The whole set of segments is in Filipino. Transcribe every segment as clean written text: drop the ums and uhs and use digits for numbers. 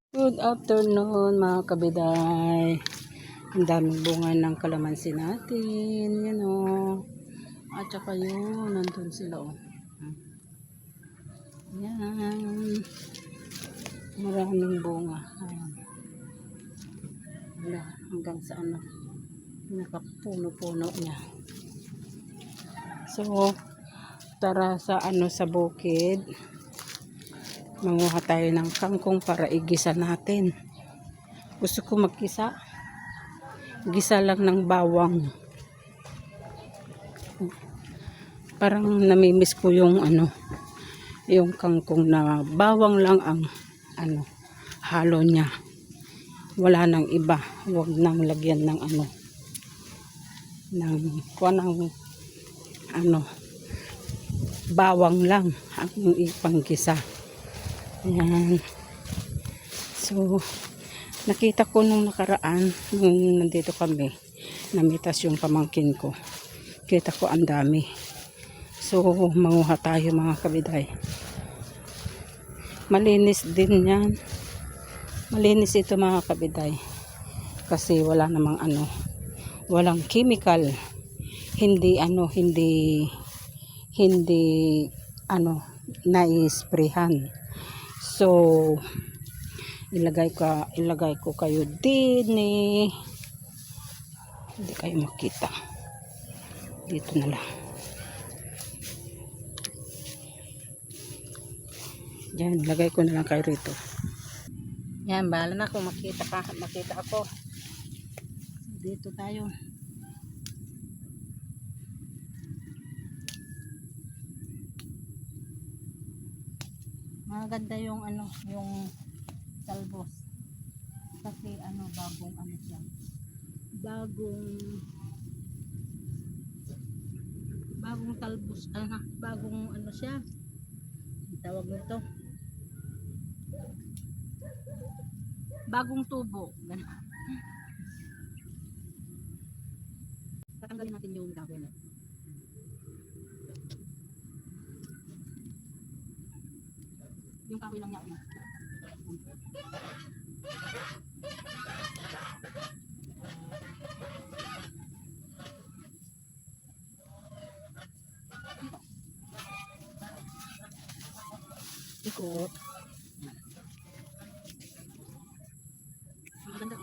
Good afternoon mga kabiday. Ang daming bunga ng kalamansi natin. Yan o. At saka yun, nandun sila o. Yan. Maraming bunga. Ayan. Wala, hanggang sa ano. Nakapuno-puno niya. So, tara sa sa bukid. Manguha tayo ng kangkong para igisa natin. Gusto ko magkisa. Gisa lang ng bawang. Parang namimiss ko yung yung kangkong na bawang lang ang halo niya. Wala nang iba. Huwag nang lagyan ng bawang lang ang ipanggisa. Ayan. So, nakita ko nung nakaraan, nung nandito kami, namitas yung pamangkin ko. Kita ko ang dami. So, manguha tayo mga kabiday. Malinis din yan. Malinis ito mga kabiday. Kasi wala namang walang chemical. Hindi na-sprayhan. So, ilagay ko kayo din hindi kayo makita. Dito na lang. Yan, lagay ko na lang kayo rito. Yan, bahala na kung makita ako. Dito tayo. Maganda yung yung talbos. Kasi bagong siya. Bagong talbos, bagong siya. Ang tawag nito. Bagong tubo. Tatanggalin natin yung dahon. Yung kahoy lang niya. Ikot. Maganda.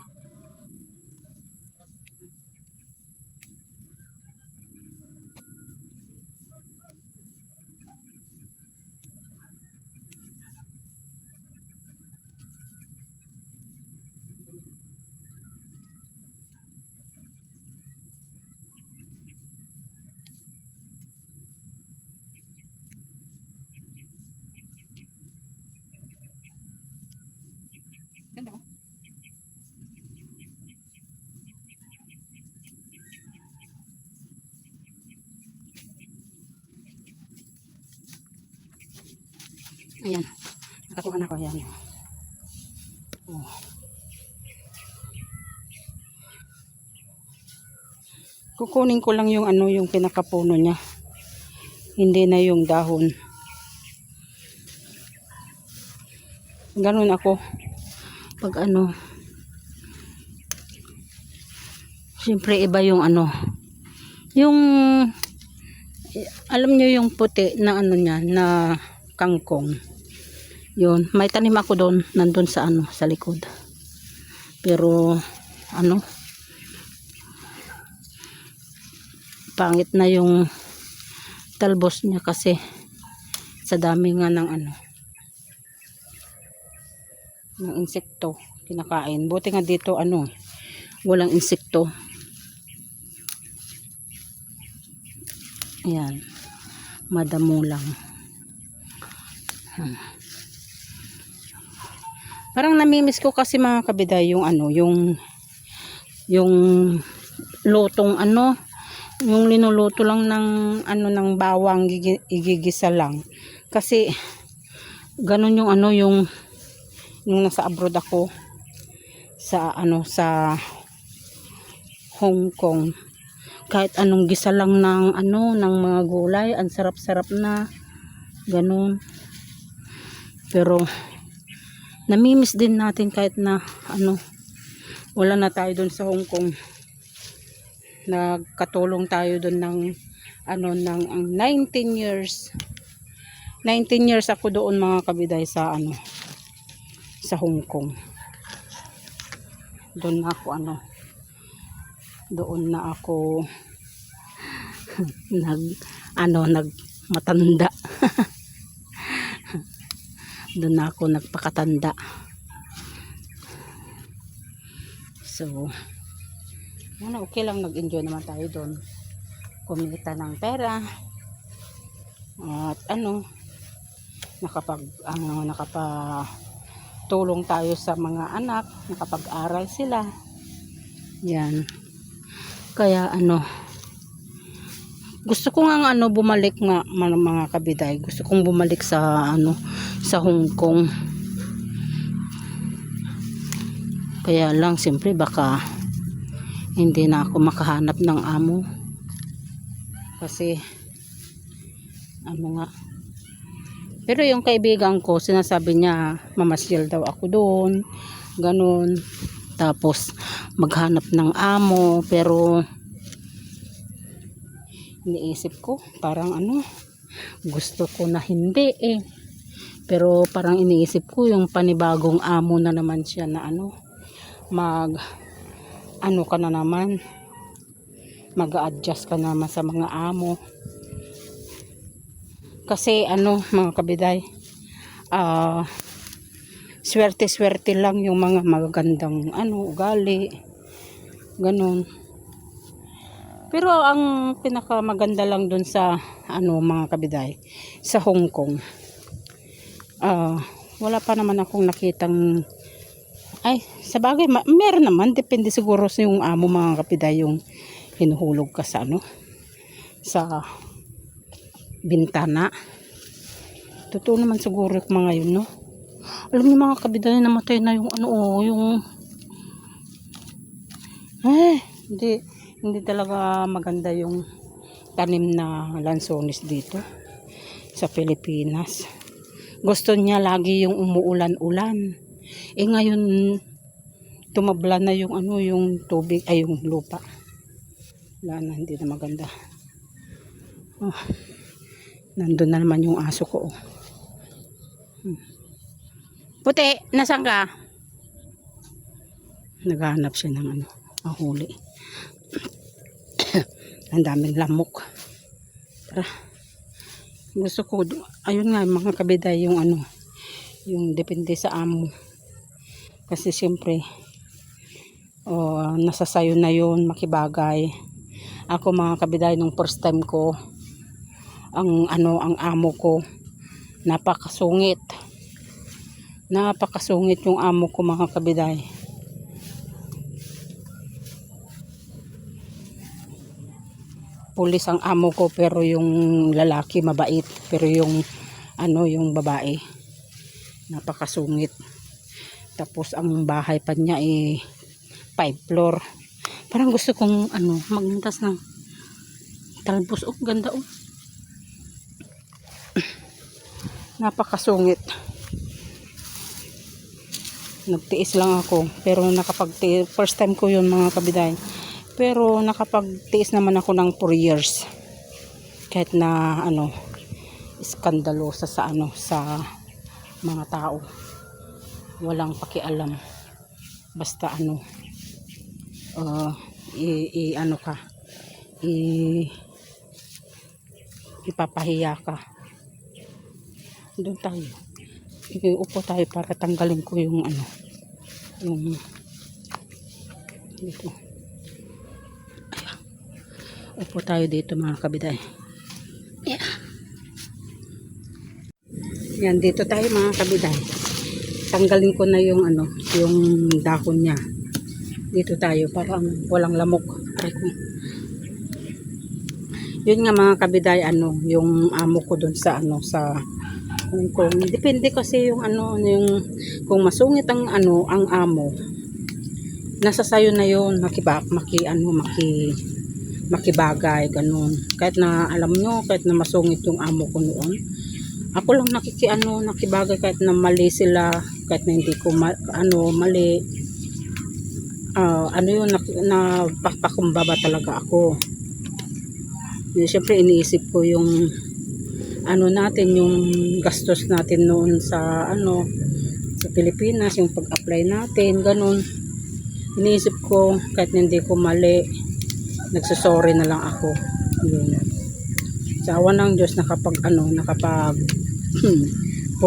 Ganda ko. Ayan. Nakakuha na ko. Ayan. Oh. Kukunin ko lang yung yung pinakapuno niya. Hindi na yung dahon. Ganun ako. Pag siyempre iba yung yung alam nyo yung puti na niya na kangkong. Yun, may tanim ako doon, nandun sa sa likod. Pero pangit na yung talbos niya kasi sa dami nga ng ng insekto kinakain. Buti nga dito walang insekto. Ayan, madamo lang. Parang namimiss ko kasi mga kabiday yung yung lutong yung linuluto lang ng ng bawang igigisa lang. Kasi ganun yung yung nasa abroad ako sa sa Hong Kong. Kahit anong gisa lang ng ng mga gulay, ang sarap-sarap na ganun. Pero namimiss din natin kahit na ano, wala na tayo doon sa Hong Kong. Nagkatulong tayo doon ng ano, ng 19 years. 19 years ako doon mga kabiday sa ano, sa Hong Kong. Doon na ako ano, doon na ako nag matanda. Doon na ako nagpakatanda. So ano, okay lang, nag-enjoy naman tayo doon. Kumita ng pera. At ano, nakapagtulong tayo sa mga anak, nakapag-aral sila. Yan. Kaya ano, gusto ko nga ano, bumalik nga mga kabiday. Gusto kong bumalik sa ano, sa Hong Kong. Kaya lang siyempre baka hindi na ako makahanap ng amo. Kasi ano nga. Pero yung kaibigan ko, sinasabi niya mamasyal daw ako doon. Ganun. Tapos maghanap ng amo, pero iniisip ko parang ano, gusto ko na hindi eh. Pero parang iniisip ko yung panibagong amo na naman siya na ano, ano ka na naman, mag-a-adjust ka naman sa mga amo. Kasi ano mga kabiday, swerte-swerte lang yung mga magagandang ano, ugali, ganun. Pero ang pinakamaganda lang dun sa ano mga kabiday, sa Hong Kong, wala pa naman akong nakitang, ay sa bagay meron naman, depende siguro sa yung amo mga kabiday, yung hinuhulog ka sa ano, sa bintana. Totoo naman siguro yung mga yun, no? Alam niyo mga kabiday, namatay na yung ano, yung hindi talaga maganda yung tanim na lansones dito sa Pilipinas. Gusto niya lagi yung umuulan-ulan. Ngayon tumabla na yung ano, yung tubig, ay yung lupa. Wala na, hindi na maganda. Nandun na naman yung aso ko. Puti, nasaan ka? Naghahanap siya ng ano, mahuli. Ang daming lamok. Tara. Gusto ko, ayun nga mga kabiday, yung ano, yung depende sa amo. Kasi siyempre, nasa sayo na yun, makibagay. Ako mga kabiday, nung first time ko, ang amo ko, napakasungit yung amo ko mga kabiday. Pulis ang amo ko, pero yung lalaki mabait, pero yung ano, yung babae napakasungit. Tapos ang bahay pa niya 5 floor. Parang gusto kong ano, magmintas ng talbos. Ganda napakasungit. Nagtiis lang ako, pero first time ko yun mga kabiday, pero nakapagtiis naman ako ng 4 years kahit na ano, iskandalosa sa ano, sa mga tao, walang pakialam, basta ano, ano ka, ipapahiya ka. Doon tayo, upo tayo para tanggalin ko yung ano, yung dito. Ayan. Upo tayo dito mga kabiday. Yeah. Yan, dito tayo mga kabiday. Tanggalin ko na yung ano, yung dahon niya. Dito tayo para walang lamok. Yun nga mga kabiday, ano, yung amo ko dun sa ano, sa Hong Kong. Depende kasi yung ano, yung kung masungit ang ano, ang amo, nasa sayo na yun, makibagay, ganun. Kahit na alam nyo, kahit na masungit yung amo ko noon, Ako lang nakibagay kahit na mali sila, kahit na hindi ko mali. Ano yun, napakpakumbaba talaga ako. Siyempre iniisip ko yung natin, yung gastos natin noon sa sa Pilipinas, yung pag-apply natin, ganun. Iniisip ko kahit na hindi ko mali, nagsasorry na lang ako. Yun. Sa awa ng Diyos nakapag 4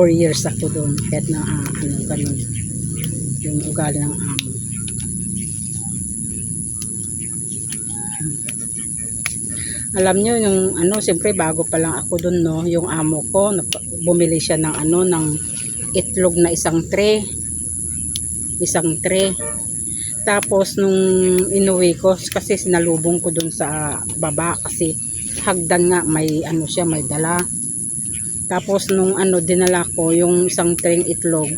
years ako doon, kahit na ganun yung ugali ng amo. Alam nyo yung siyempre bago pa lang ako doon, no, yung amo ko bumili siya ng ng itlog na isang tray. Tapos nung inuwi ko, kasi sinalubong ko doon sa baba kasi hagdan nga, may siya, may dala. Tapos nung dinala ko yung isang tray itlog,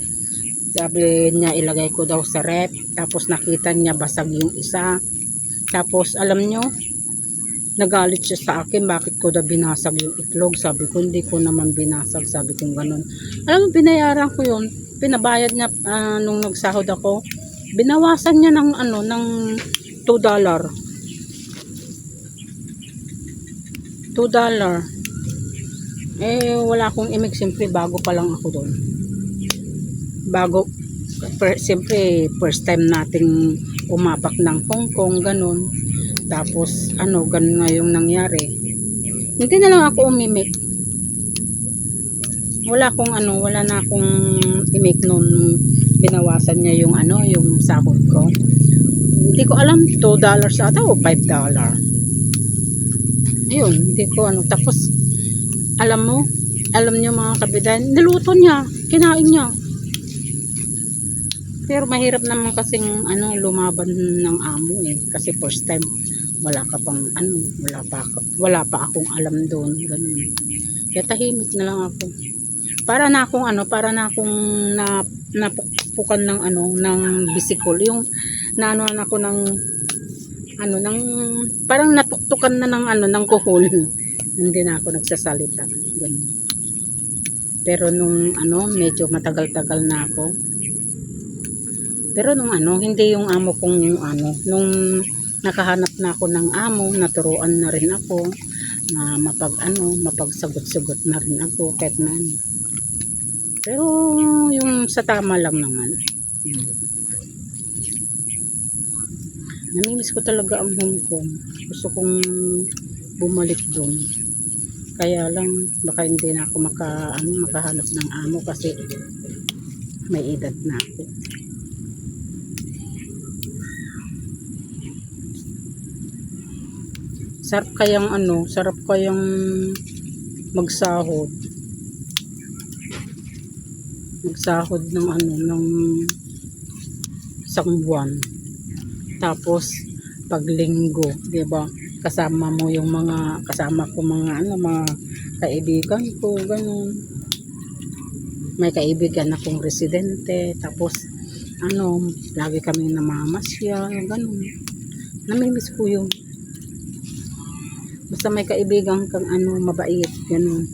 sabi niya ilagay ko daw sa rep. Tapos nakita niya basag yung isa. Tapos alam nyo, nagalit siya sa akin, bakit ko daw binasag yung itlog. Sabi ko, hindi ko naman binasag, sabi ko ganun. Alam mo, binayaran ko yun, pinabayad niya nung nagsahod ako, binawasan niya ng ng $2. Wala akong imig, siyempre bago pa lang ako doon. Siyempre first time nating umapak ng Hong Kong, ganun. Tapos ganun nga yung nangyari. Hindi na lang ako umimik. Wala na akong imik noon binawasan niya yung yung sahod ko. Hindi ko alam, $2 ata o $5. Ayun, hindi ko tapos alam niyo mga kabidan, niluto niya, kinain niya. Pero mahirap naman kasing lumaban ng amo kasi first time, wala pa akong alam doon, ganun. Kaya tahimik na lang ako. Para na akong napupukan ng ng bisikol, yung ako ng parang natuktukan na ng kuhol. Hindi na ako nagsasalita, ganun. Pero nung medyo matagal-tagal na ako. Pero nung hindi yung amo kong nung nakahanap na ako ng amo, naturuan na rin ako na mapagsagot-sagot na rin ako kahit na pero yung sa tama lang naman. Namimiss ko talaga ang Hong Kong. Gusto kong bumalik doon. Kaya lang baka hindi na ako makahanap ng amo kasi may edad na ako. Sarap kayang magsahod ng ng isang buwan. Tapos pag linggo, 'di ba? Kasama mo yung kasama ko mga kaibigan ko, ganun. May kaibigan akong residente, tapos lagi kaming namamasyal, ganun. Namimiss ko yun. Basta may kaibigan kang mabait, ganun.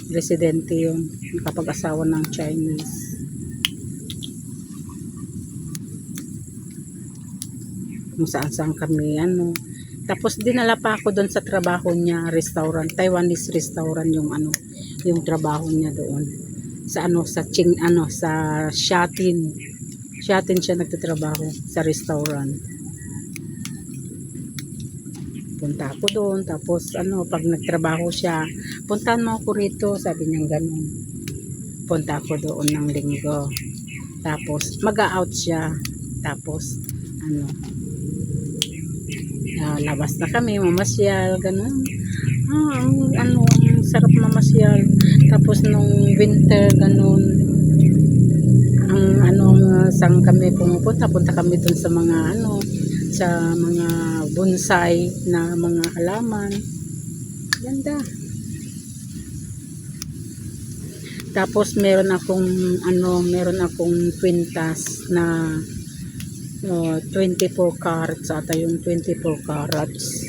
Residente yun, nakapag-asawa ng Chinese. Kung saan kami, Tapos dinala pa ako doon sa trabaho niya, restaurant, Taiwanese restaurant yung trabaho niya doon. Sa sa Shatin. Shatin siya nagtatrabaho sa restaurant. Punta ako doon, tapos pag nagtrabaho siya, puntahan mo ako rito, sabi niya ganun. Punta ako doon ng linggo. Tapos mag-out siya. Tapos labas na kami, mamasyal, ganun. Ang sarap mamasyal. Tapos nung winter, ganun. Saan kami punta kami doon sa mga sa mga bonsai na mga halaman. Ganda. Tapos meron akong kwintas na 24 carats ata, yung 24 carats.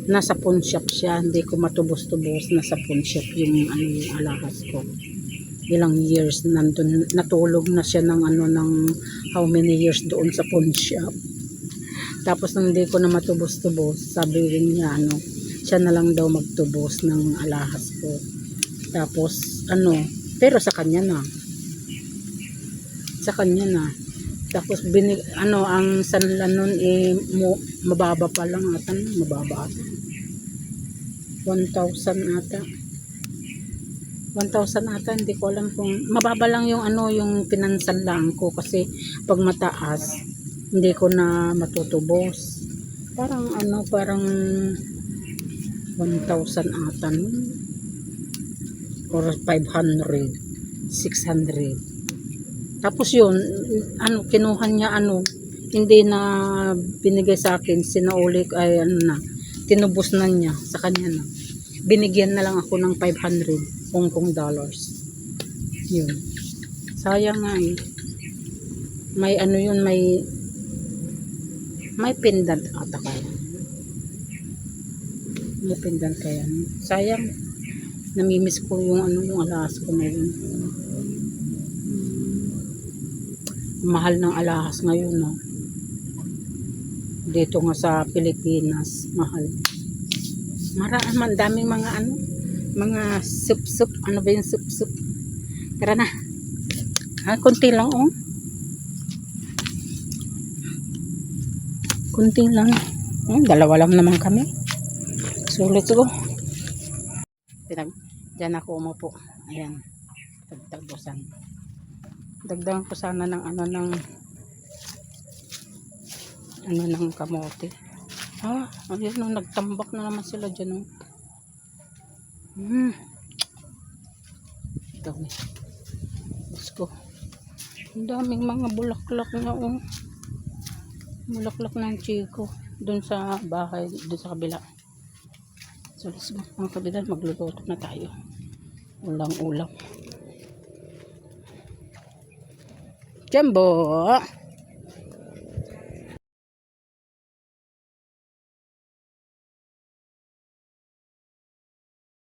nasa pawn shop siya, hindi ko matubos-tubos, nasa pawn shop yung ano yung alahas ko. Ilang years nandun, natulog na siya ng ano ng how many years doon sa pawn shop. Tapos nang hindi ko na matubos-tubos, sabi rin niya ano, siya na lang daw magtubos ng alahas ko. Tapos ano, pero sa kanya na. Sa kanya na. Tapos ano ang sanla nun mababa pa lang ata, mababa ata. 1,000 ata. 1,000 ata, hindi ko alam kung mababa lang yung ano yung pinansalaan ko kasi pag mataas hindi ko na matutubos. Parang ano, parang 1,000 ata nun. Or 500, 600. Tapos yun, ano, kinuha niya ano, hindi na binigay sa akin, sinaulik ay ano na, tinubos na niya sa kanya na. Binigyan na lang ako ng 500 Hong Kong dollars. Yun. Sayang nga eh. May ano yun, may pendant ata kaya. May pendant kaya. Sayang. Namimiss ko yung ano, yung alahas ko ngayon. Mahal ng alahas ngayon, no? Dito nga sa Pilipinas, mahal. Marami, daming mga ano, mga sup-sup. Ano ba yung sup-sup? Tara na. Kunti lang, oh. Kunti lang. Dalawa lang naman kami. So, let's go. Diyan ako umupo. Ayan. Tagtagusan. Dagdagan ko sana ng ano ng kamote. Ayun no, nagtambak na naman sila dyan. Dami. Let's go. Ang daming mga bulaklak na bulaklak ng chiko doon sa bahay, doon sa kabila. So let's go. Mga kabilan, magluluto na tayo. Ulang-ulam. Jumbo!